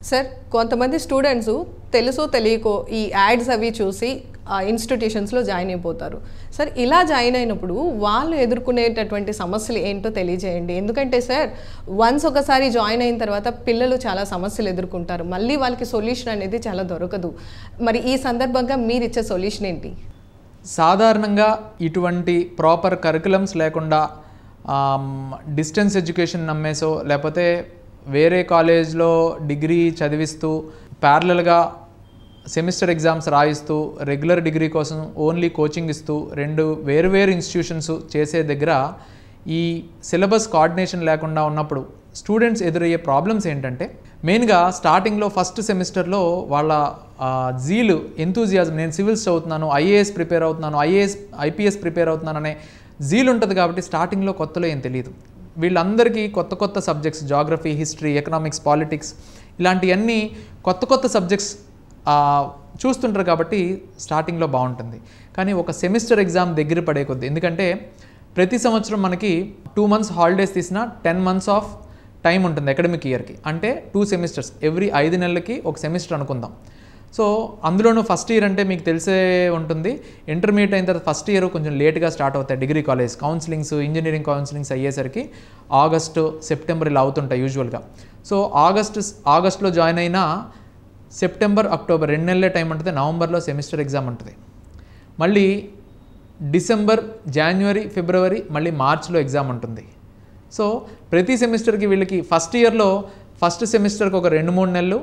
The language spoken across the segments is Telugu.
సార్ కొంతమంది స్టూడెంట్స్ తెలుసో తెలియకో ఈ యాడ్స్ అవి చూసి ఇన్స్టిట్యూషన్స్లో జాయిన్ అయిపోతారు. సార్ ఇలా జాయిన్ అయినప్పుడు వాళ్ళు ఎదుర్కొనేటటువంటి సమస్యలు ఏంటో తెలియజేయండి. ఎందుకంటే సార్ వన్స్ ఒకసారి జాయిన్ అయిన తర్వాత పిల్లలు చాలా సమస్యలు ఎదుర్కొంటారు, మళ్ళీ వాళ్ళకి సొల్యూషన్ అనేది చాలా దొరకదు. మరి ఈ సందర్భంగా మీరు ఇచ్చే సొల్యూషన్ ఏంటి? సాధారణంగా ఇటువంటి ప్రాపర్ కరికులమ్స్ లేకుండా డిస్టెన్స్ ఎడ్యుకేషన్ నమ్మేసో లేకపోతే వేరే కాలేజ్లో డిగ్రీ చదివిస్తూ ప్యారలల్గా సెమిస్టర్ ఎగ్జామ్స్ రాయిస్తూ రెగ్యులర్ డిగ్రీ కోసం ఓన్లీ కోచింగ్ ఇస్తూ రెండు వేరు ఇన్స్టిట్యూషన్స్ చేసే దగ్గర ఈ సిలబస్ కోఆర్డినేషన్ లేకుండా ఉన్నప్పుడు స్టూడెంట్స్ ఎదురయ్యే ప్రాబ్లమ్స్ ఏంటంటే మెయిన్గా స్టార్టింగ్లో ఫస్ట్ సెమిస్టర్లో వాళ్ళ జీలు ఎంతూజియాజం, నేను సివిల్స్ చదువుతున్నాను, ఐఏఎస్ ప్రిపేర్ అవుతున్నాను, ఐపీఎస్ ప్రిపేర్ అవుతున్నాను అనే జీలు ఉంటుంది. కాబట్టి స్టార్టింగ్లో కొత్తలో ఏం తెలియదు. వీళ్ళందరికీ కొత్త subjects, geography, history, economics, politics ఇలాంటివన్నీ కొత్త సబ్జెక్ట్స్ చూస్తుంటారు. కాబట్టి స్టార్టింగ్లో బాగుంటుంది. కానీ ఒక సెమిస్టర్ ఎగ్జామ్ దగ్గర పడే కొద్ది, ఎందుకంటే ప్రతి సంవత్సరం మనకి 2 months హాలిడేస్ తీసినా 10 months ఆఫ్ టైం ఉంటుంది అకాడమిక్ ఇయర్కి. అంటే 2 సెమిస్టర్స్, ఎవ్రీ 5 నెలలకి ఒక సెమిస్టర్ అనుకుందాం. సో అందులోనూ ఫస్ట్ ఇయర్ అంటే మీకు తెలిసే ఉంటుంది, ఇంటర్మీడియట్ అయిన తర్వాత ఫస్ట్ ఇయర్ కొంచెం లేట్గా స్టార్ట్ అవుతాయి degree college counsellings, engineering counsellings అయ్యేసరికి ఆగస్టు, సెప్టెంబర్ ఇలా అవుతుంటాయి యూజువల్గా. సో ఆగస్టులో జాయిన్ అయినా సెప్టెంబర్, అక్టోబర్ 2 నెలలే టైం ఉంటుంది. నవంబర్లో సెమిస్టర్ ఎగ్జామ్ ఉంటుంది. మళ్ళీ డిసెంబర్, జనవరి, ఫిబ్రవరి, మళ్ళీ మార్చ్లో ఎగ్జామ్ ఉంటుంది. సో ప్రతి సెమిస్టర్కి వీళ్ళకి ఫస్ట్ ఇయర్లో ఫస్ట్ సెమిస్టర్కి ఒక 2-3 నెలలు,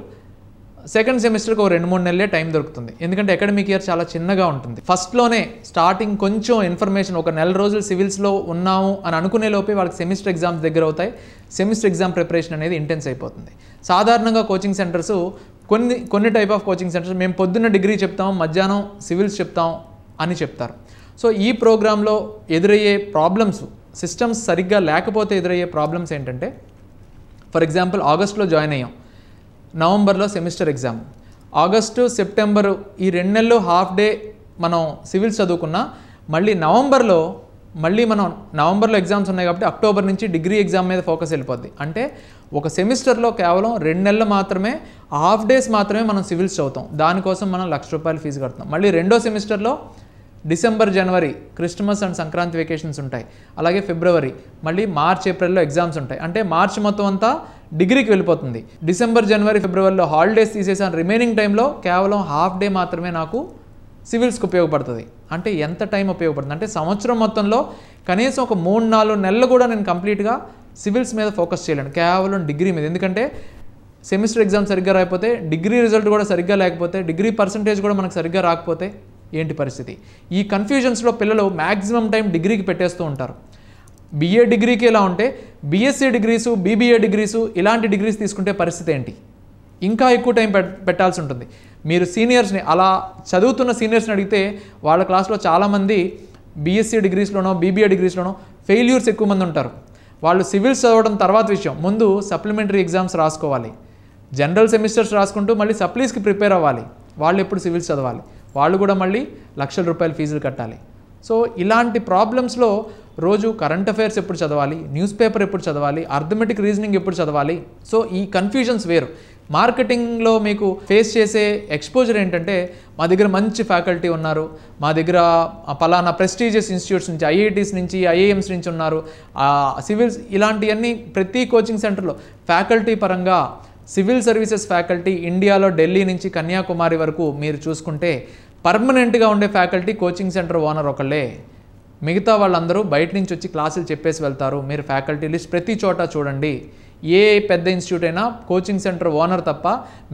సెకండ్ సెమిస్టర్కి ఒక 2-3 నెలలే టైం దొరుకుతుంది. ఎందుకంటే అకాడమిక్ ఇయర్ చాలా చిన్నగా ఉంటుంది. ఫస్ట్లోనే స్టార్టింగ్ కొంచెం ఇన్ఫర్మేషన్, ఒక 4 రోజులు సివిల్స్లో ఉన్నాము అని అనుకునే లోపే వాళ్ళకి సెమిస్టర్ ఎగ్జామ్స్ దగ్గర అవుతాయి. సెమిస్టర్ ఎగ్జామ్ ప్రిపరేషన్ అనేది ఇంటెన్స్ అయిపోతుంది. సాధారణంగా కోచింగ్ సెంటర్స్ కొన్ని టైప్ ఆఫ్ కోచింగ్ సెంటర్స్ మేము పొద్దున్న డిగ్రీ చెప్తాం, మధ్యాహ్నం సివిల్స్ చెప్తాం అని చెప్తారు. సో ఈ ప్రోగ్రాంలో ఎదురయ్యే ప్రాబ్లమ్స్, సిస్టమ్స్ సరిగ్గా లేకపోతే ఎదురయ్యే ప్రాబ్లమ్స్ ఏంటంటే, ఫర్ ఎగ్జాంపుల్ ఆగస్టులో జాయిన్ అయ్యాం, నవంబర్లో సెమిస్టర్ ఎగ్జామ్, ఆగస్టు, సెప్టెంబరు ఈ 2 నెలలు హాఫ్ డే మనం సివిల్స్ చదువుకున్నా మళ్ళీ నవంబర్లో ఎగ్జామ్స్ ఉన్నాయి. కాబట్టి అక్టోబర్ నుంచి డిగ్రీ ఎగ్జామ్ మీద ఫోకస్ వెళ్ళిపోద్ది. అంటే ఒక సెమిస్టర్లో కేవలం 2 నెలలు మాత్రమే, హాఫ్ డేస్ మాత్రమే మనం సివిల్స్ చదువుతాం. దానికోసం మనం ₹1,00,000 ఫీజు కడుతున్నాం. మళ్ళీ రెండో సెమిస్టర్లో December, January Christmas and Sankranti vacations ఉంటాయి. అలాగే ఫిబ్రవరి, మళ్ళీ మార్చ్, ఏప్రిల్లో ఎగ్జామ్స్ ఉంటాయి. అంటే మార్చ్ మొత్తం అంతా డిగ్రీకి వెళ్ళిపోతుంది. డిసెంబర్, జనవరి, ఫిబ్రవరిలో హాలిడేస్ తీసేసాను. రిమైనింగ్ టైంలో కేవలం హాఫ్ డే మాత్రమే నాకు సివిల్స్కి ఉపయోగపడుతుంది. అంటే ఎంత టైం ఉపయోగపడుతుంది అంటే సంవత్సరం మొత్తంలో కనీసం ఒక 3-4 నెలలు కూడా నేను కంప్లీట్గా సివిల్స్ మీద ఫోకస్ చేయలేను, కేవలం డిగ్రీ మీద. ఎందుకంటే సెమిస్టర్ ఎగ్జామ్ సరిగ్గా రాకపోతే, డిగ్రీ రిజల్ట్ కూడా సరిగ్గా లేకపోతే, డిగ్రీ పర్సంటేజ్ కూడా మనకు సరిగ్గా రాకపోతే ఏంటి పరిస్థితి? ఈ కన్ఫ్యూజన్స్లో పిల్లలు మ్యాక్సిమం టైం డిగ్రీకి పెట్టేస్తూ ఉంటారు. బిఏ డిగ్రీకి ఎలా ఉంటే బీఎస్సీ డిగ్రీసు, బీబీఏ డిగ్రీసు ఇలాంటి డిగ్రీస్ తీసుకుంటే పరిస్థితి ఏంటి? ఇంకా ఎక్కువ టైం పెట్టాల్సి ఉంటుంది. మీరు సీనియర్స్ని, అలా చదువుతున్న సీనియర్స్ని అడిగితే వాళ్ళ క్లాస్లో చాలామంది బీఎస్సీ డిగ్రీస్లోనో బీబీఏ డిగ్రీస్లోనో ఫెయిల్యూర్స్ ఎక్కువ మంది ఉంటారు. వాళ్ళు సివిల్స్ చదవడం తర్వాత విషయం, ముందు సప్లిమెంటరీ ఎగ్జామ్స్ రాసుకోవాలి, జనరల్ సెమిస్టర్స్ రాసుకుంటూ మళ్ళీ సప్లీస్కి ప్రిపేర్ అవ్వాలి. వాళ్ళు ఎప్పుడు సివిల్స్ చదవాలి, వాళ్ళు కూడా మళ్ళీ ₹1,00,000 ఫీజులు కట్టాలి. సో ఇలాంటి ప్రాబ్లమ్స్లో రోజు కరెంట్ అఫైర్స్ ఎప్పుడు చదవాలి, న్యూస్ పేపర్ ఎప్పుడు చదవాలి, అర్థమెటిక్ రీజనింగ్ ఎప్పుడు చదవాలి? సో ఈ కన్ఫ్యూజన్స్ వేరు. మార్కెటింగ్లో మీకు ఫేస్ చేసే ఎక్స్పోజర్ ఏంటంటే, మా దగ్గర మంచి ఫ్యాకల్టీ ఉన్నారు, మా దగ్గర పలానా ప్రెస్టీజియస్ ఇన్స్టిట్యూట్స్ నుంచి, ఐఐటీస్ నుంచి, ఐఐఎమ్స్ నుంచి ఉన్నారు, సివిల్స్ ఇలాంటివన్నీ ప్రతి కోచింగ్ సెంటర్లో ఫ్యాకల్టీ పరంగా సివిల్ సర్వీసెస్ ఫ్యాకల్టీ ఇండియాలో ఢిల్లీ నుంచి కన్యాకుమారి వరకు మీరు చూసుకుంటే పర్మనెంట్గా ఉండే ఫ్యాకల్టీ కోచింగ్ సెంటర్ ఓనర్ ఒకళ్ళే. మిగతా వాళ్ళందరూ బయట నుంచి వచ్చి క్లాసులు చెప్పేసి వెళ్తారు. మీరు ఫ్యాకల్టీ లిస్ట్ ప్రతి చోట చూడండి. ఏ పెద్ద ఇన్స్టిట్యూట్ అయినా కోచింగ్ సెంటర్ ఓనర్ తప్ప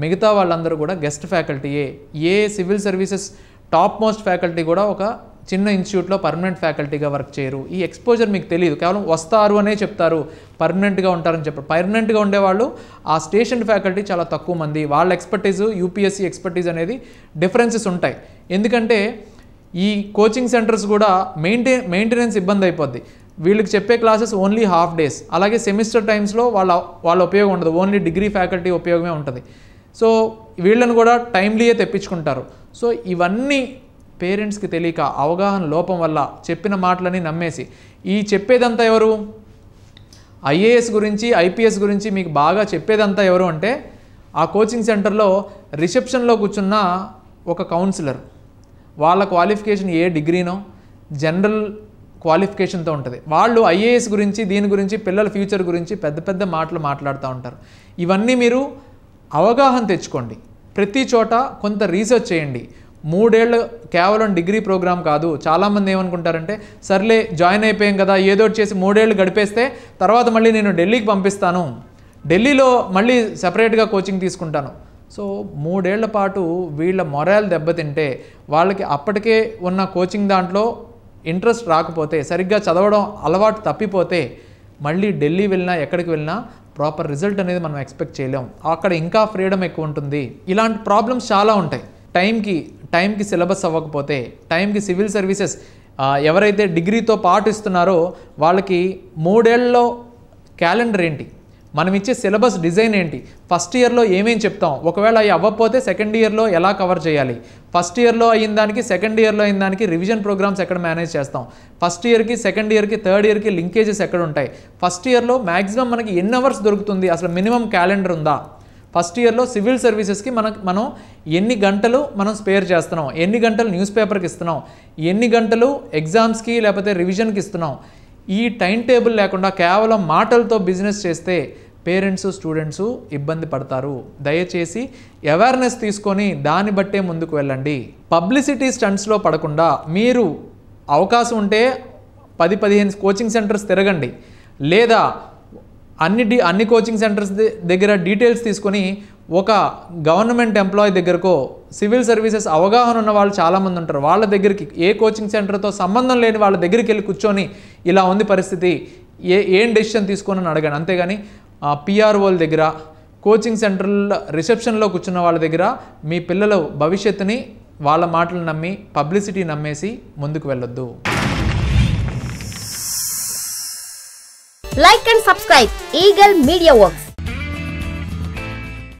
మిగతా వాళ్ళందరూ కూడా గెస్ట్ ఫ్యాకల్టీయే. ఏ civil services top most faculty కూడా ఒక చిన్న ఇన్స్టిట్యూట్లో పర్మనెంట్ ఫ్యాకల్టీగా వర్క్ చేయరు. ఈ ఎక్స్పోజర్ మీకు తెలియదు, కేవలం వస్తారు అనే చెప్తారు, పర్మనెంట్గా ఉంటారని చెప్పారు. పర్మనెంట్గా ఉండేవాళ్ళు ఆ స్టేషన్ ఫ్యాకల్టీ చాలా తక్కువ మంది. వాళ్ళ ఎక్స్పర్టీజు, యూపీఎస్సీ ఎక్స్పర్టీజ్ అనేది డిఫరెన్సెస్ ఉంటాయి. ఎందుకంటే ఈ కోచింగ్ సెంటర్స్ కూడా మెయింటెనెన్స్ ఇబ్బంది అయిపోద్ది. వీళ్ళకి చెప్పే క్లాసెస్ ఓన్లీ హాఫ్ డేస్, అలాగే సెమిస్టర్ టైమ్స్లో వాళ్ళ ఉపయోగం ఉండదు, ఓన్లీ డిగ్రీ ఫ్యాకల్టీ ఉపయోగమే ఉంటుంది. సో వీళ్ళని కూడా టైమ్లీయే తెప్పించుకుంటారు. సో ఇవన్నీ పేరెంట్స్కి తెలియక, అవగాహన లోపం వల్ల చెప్పిన మాటలని నమ్మేసి, ఈ చెప్పేదంతా ఎవరు? ఐఏఎస్ గురించి, ఐపీఎస్ గురించి మీకు బాగా చెప్పేదంతా ఎవరు అంటే ఆ కోచింగ్ సెంటర్లో రిసెప్షన్లో కూర్చున్న ఒక కౌన్సిలర్, వాళ్ళ క్వాలిఫికేషన్ ఏ డిగ్రీనో జనరల్ క్వాలిఫికేషన్తో ఉంటుంది. వాళ్ళు ఐఏఎస్ గురించి దీని గురించి పిల్లల ఫ్యూచర్ గురించి పెద్ద పెద్ద మాటలు మాట్లాడుతూ ఉంటారు. ఇవన్నీ మీరు అవగాహన తెచ్చుకోండి. ప్రతి చోట కొంత రీసెర్చ్ చేయండి. 3 ఏళ్ళు కేవలం డిగ్రీ ప్రోగ్రామ్ కాదు. చాలామంది ఏమనుకుంటారంటే సర్లే జాయిన్ అయిపోయాం కదా, ఏదో చేసి 3 ఏళ్ళు గడిపేస్తే తర్వాత మళ్ళీ నేను ఢిల్లీకి పంపిస్తాను, ఢిల్లీలో మళ్ళీ సెపరేట్గా కోచింగ్ తీసుకుంటాను. సో 3 ఏళ్ల పాటు వీళ్ళ మొరాల్ దెబ్బతింటే, వాళ్ళకి అప్పటికే ఉన్న కోచింగ్ దాంట్లో ఇంట్రెస్ట్ రాకపోతే, సరిగ్గా చదవడం అలవాటు తప్పిపోతే మళ్ళీ ఢిల్లీ వెళ్ళినా ఎక్కడికి వెళ్ళినా ప్రాపర్ రిజల్ట్ అనేది మనం ఎక్స్పెక్ట్ చేయలేం. అక్కడ ఇంకా ఫ్రీడమ్ ఎక్కువ ఉంటుంది. ఇలాంటి ప్రాబ్లమ్స్ చాలా ఉంటాయి. టైంకి సిలబస్ అవ్వకపోతే, టైంకి సివిల్ సర్వీసెస్ ఎవరైతే డిగ్రీతో పాటు ఇస్తున్నారో వాళ్ళకి 3 ఏళ్లలో క్యాలెండర్ ఏంటి, మనం ఇచ్చే సిలబస్ డిజైన్ ఏంటి, ఫస్ట్ ఇయర్లో ఏమేం చెప్తాం, ఒకవేళ అవి అవ్వకపోతే సెకండ్ ఇయర్లో ఎలా కవర్ చేయాలి, ఫస్ట్ ఇయర్లో అయిన దానికి సెకండ్ ఇయర్లో అయిన దానికి రివిజన్ ప్రోగ్రామ్స్ ఎక్కడ మేనేజ్ చేస్తాం, ఫస్ట్ ఇయర్కి సెకండ్ ఇయర్కి థర్డ్ ఇయర్కి లింకేజెస్ ఎక్కడ ఉంటాయి, ఫస్ట్ ఇయర్లో మ్యాక్సిమం మనకి ఎన్ని అవర్స్ దొరుకుతుంది, అసలు మినిమం క్యాలెండర్ ఉందా, ఫస్ట్ ఇయర్లో సివిల్ సర్వీసెస్కి మనం ఎన్ని గంటలు మనం స్పేర్ చేస్తున్నాం, ఎన్ని గంటలు న్యూస్ పేపర్కి ఇస్తున్నాం, ఎన్ని గంటలు ఎగ్జామ్స్కి లేకపోతే రివిజన్కి ఇస్తున్నాం. ఈ టైం టేబుల్ లేకుండా కేవలం మాటలతో బిజినెస్ చేస్తే పేరెంట్స్ స్టూడెంట్స్ ఇబ్బంది పడతారు. దయచేసి అవేర్నెస్ తీసుకొని దాన్ని బట్టే ముందుకు వెళ్ళండి. పబ్లిసిటీ స్టంట్స్లో పడకుండా మీరు అవకాశం ఉంటే 10-15 కోచింగ్ సెంటర్స్ తిరగండి, లేదా అన్ని కోచింగ్ సెంటర్స్ దగ్గర డీటెయిల్స్ తీసుకొని ఒక గవర్నమెంట్ ఎంప్లాయీ దగ్గరకో, సివిల్ సర్వీసెస్ అవగాహన ఉన్న వాళ్ళు చాలామంది ఉంటారు, వాళ్ళ దగ్గరికి, ఏ కోచింగ్ సెంటర్తో సంబంధం లేని వాళ్ళ దగ్గరికి వెళ్ళి కూర్చొని ఇలా ఉంది పరిస్థితి, ఏం డెసిషన్ తీసుకొని అడగండి. అంతేగాని పిఆర్ఓల దగ్గర, కోచింగ్ సెంటర్ల రిసెప్షన్లో కూర్చున్న వాళ్ళ దగ్గర మీ పిల్లల భవిష్యత్తుని వాళ్ళ మాటలు నమ్మి పబ్లిసిటీ నమ్మేసి ముందుకు వెళ్ళొద్దు. Like and subscribe Eagle Media Works.